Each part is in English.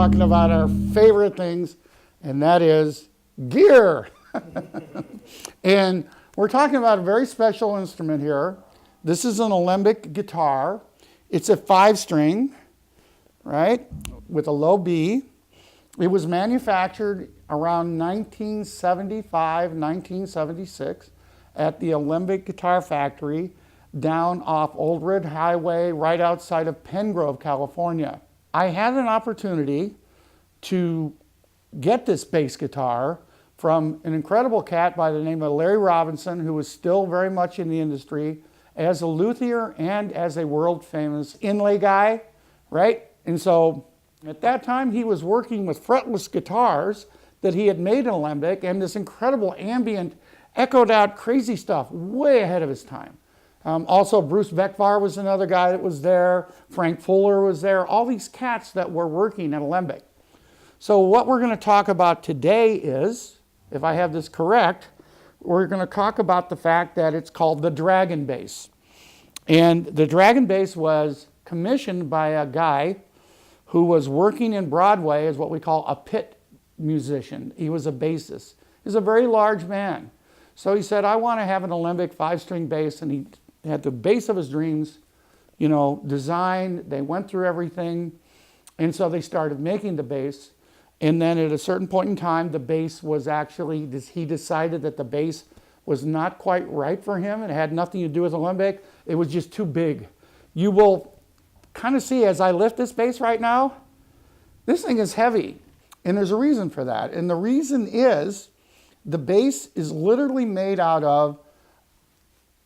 talking about our favorite things, and that is gear. And we're talking about a very special instrument here. This is an Alembic guitar. It's a 5-string, right, with a low B. It was manufactured around 1975, 1976 at the Alembic Guitar Factory down off Old Red Highway right outside of Pengrove, California. I had an opportunity to get this bass guitar from an incredible cat by the name of Larry Robinson, who was still very much in the industry as a luthier and as a world famous inlay guy, right? And so at that time he was working with fretless guitars that he had made in Alembic and this incredible ambient, echoed out crazy stuff, way ahead of his time. Also, Bruce Beckvar was another guy that was there. Frank Fuller was there. All these cats that were working at Alembic. So what we're going to talk about today is, if I have this correct, we're going to talk about the fact that it's called the Dragon Bass. And the Dragon Bass was commissioned by a guy who was working in Broadway as what we call a pit musician. He was a bassist. He's a very large man. So he said, I want to have an Alembic 5-string bass, and he had the bass of his dreams, you know, designed. They went through everything, and so they started making the bass. And then at a certain point in time, the bass was actually, he decided that the bass was not quite right for him. It had nothing to do with Alembic. It was just too big. You will kind of see as I lift this bass right now, this thing is heavy, and there's a reason for that. And the reason is the bass is literally made out of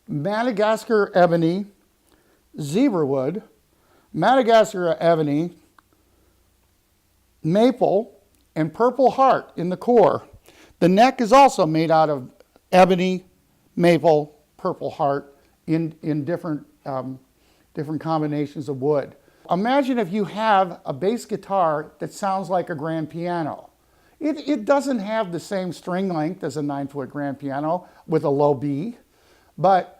Madagascar ebony, zebra wood, Madagascar ebony, maple, and purple heart in the core. The neck is also made out of ebony, maple, purple heart in different combinations of wood. Imagine if you have a bass guitar that sounds like a grand piano. It doesn't have the same string length as a 9-foot grand piano with a low B, but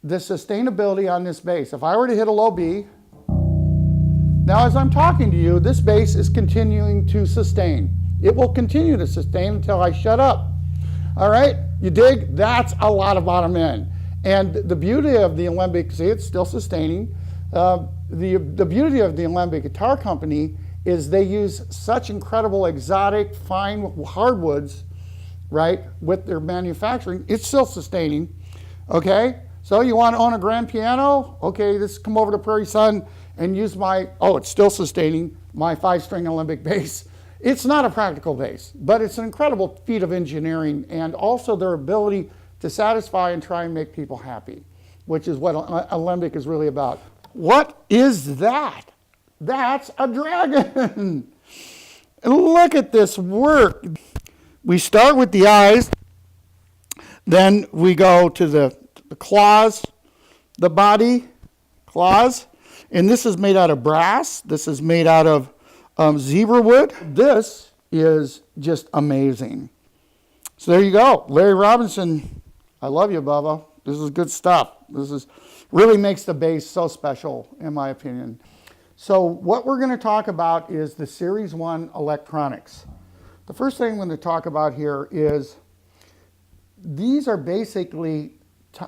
the sustainability on this bass, if I were to hit a low B, now as I'm talking to you, this bass is continuing to sustain. It will continue to sustain until I shut up. All right, you dig? That's a lot of bottom end. And the beauty of the Alembic, see, it's still sustaining. The beauty of the Alembic Guitar Company is they use such incredible exotic fine hardwoods, right, with their manufacturing. It's still sustaining, okay? So you want to own a grand piano? Okay, just come over to Prairie Sun and use my, oh, it's still sustaining, my 5-string Alembic bass. It's not a practical bass, but it's an incredible feat of engineering and also their ability to satisfy and try and make people happy, which is what Alembic is really about. What is that? That's a dragon. Look at this work. We start with the eyes, then we go to the claws, the body, claws, and this is made out of brass. This is made out of zebra wood. This is just amazing. So there you go. Larry Robinson, I love you, Bubba. This is good stuff. This is really makes the bass so special, in my opinion. So what we're going to talk about is the Series 1 electronics. The first thing I'm going to talk about here is these are basically,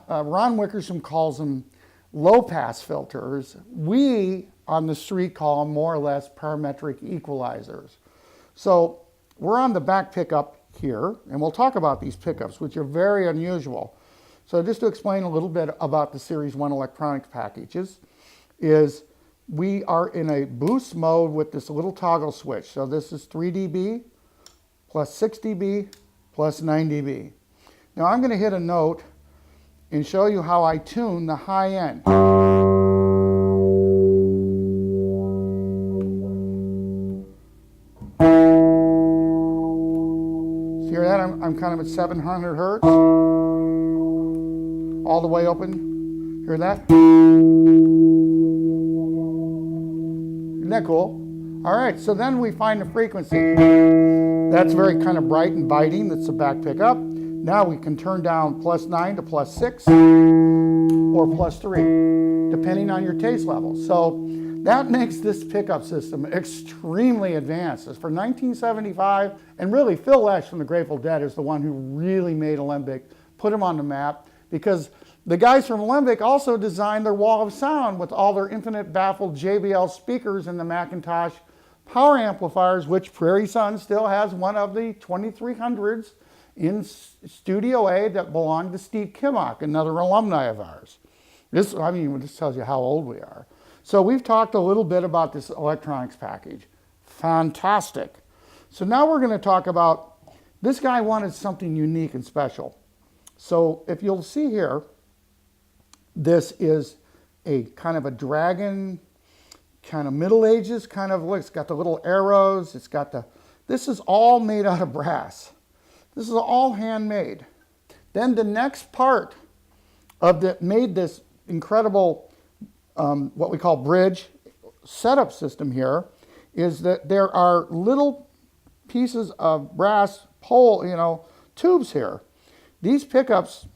Ron Wickersham calls them low-pass filters. We on the street call them more or less parametric equalizers. So we're on the back pickup here, and we'll talk about these pickups, which are very unusual. So just to explain a little bit about the Series 1 electronics packages is we are in a boost mode with this little toggle switch. So this is 3 dB plus 6 dB plus 9 dB. Now I'm going to hit a note and show you how I tune the high end. See hear that? I'm kind of at 700 hertz. All the way open. Hear that? Isn't that cool? All right, so then we find the frequency. That's very kind of bright and biting. That's the back pickup. Now we can turn down +9 to +6 or +3, depending on your taste level. So That makes this pickup system extremely advanced. As for 1975, and really Phil Lesh from the Grateful Dead is the one who really made Alembic, put him on the map, because the guys from Alembic also designed their wall of sound with all their infinite baffled JBL speakers and the Macintosh power amplifiers, which Prairie Sun still has one of the 2300s in Studio A that belonged to Steve Kimmock, another alumni of ours. This tells you how old we are. So we've talked a little bit about this electronics package. Fantastic. So now we're going to talk about, this guy wanted something unique and special. So if you'll see here, this is a kind of a dragon, kind of Middle Ages kind of look. It's got the little arrows. It's got the, this is all made out of brass. This is all handmade. Then the next part of that made this incredible, what we call bridge setup system here, is that there are little pieces of brass pole, tubes here. These pickups,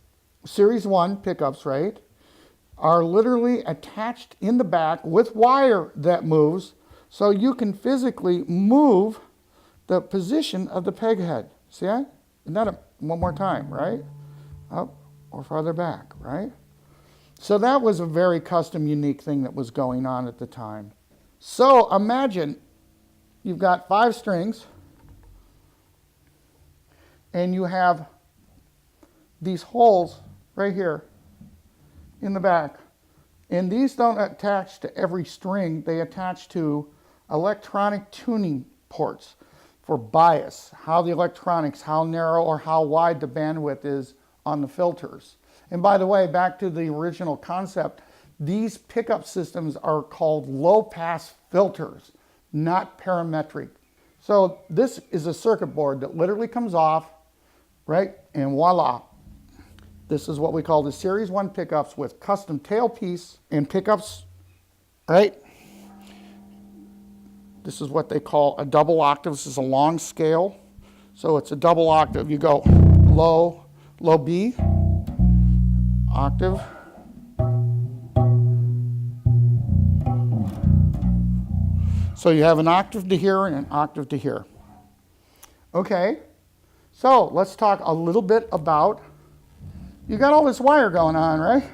Series 1 pickups, right, are literally attached in the back with wire that moves, so you can physically move the position of the peg head. See that? Isn't that one more time, right? Up or farther back, right? So that was a very custom, unique thing that was going on at the time. So imagine you've got 5 strings and you have these holes right here in the back. And these don't attach to every string. They attach to electronic tuning ports for bias, how the electronics, how narrow or how wide the bandwidth is on the filters. And by the way, back to the original concept, these pickup systems are called low-pass filters, not parametric. So this is a circuit board that literally comes off, right? And voila. This is what we call the Series 1 pickups with custom tailpiece and pickups, right? This is what they call a double octave. This is a long scale. So it's a double octave. You go low, low B, octave. So you have an octave to here and an octave to here. Okay, so let's talk a little bit about, you got all this wire going on, right?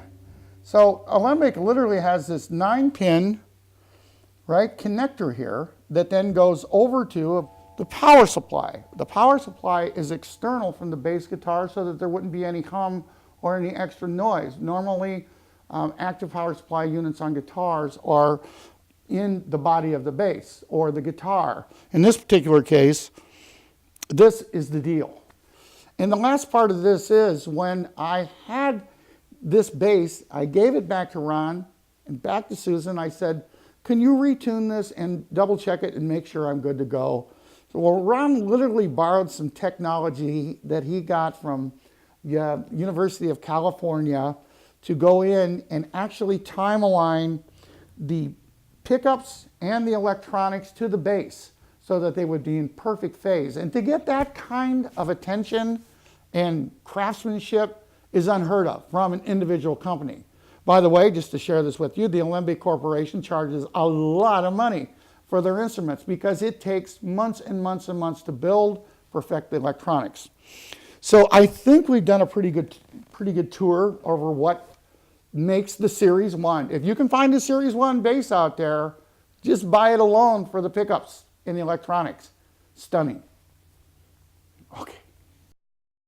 So Alembic literally has this 9-pin, right, connector here that then goes over to the power supply. The power supply is external from the bass guitar so that there wouldn't be any hum or any extra noise. Normally, active power supply units on guitars are in the body of the bass or the guitar. In this particular case, this is the deal. And the last part of this is when I had this bass, I gave it back to Ron and back to Susan. I said, can you retune this and double check it and make sure I'm good to go? So, well, Ron literally borrowed some technology that he got from the University of California to go in and actually time align the pickups and the electronics to the bass so that they would be in perfect phase. And to get that kind of attention and craftsmanship is unheard of from an individual company. By the way, just to share this with you, the Alembic Corporation charges a lot of money for their instruments because it takes months and months and months to build, perfect the electronics. So I think we've done a pretty good tour over what makes the Series 1. If you can find a Series 1 bass out there, just buy it alone for the pickups and the electronics. Stunning. Okay.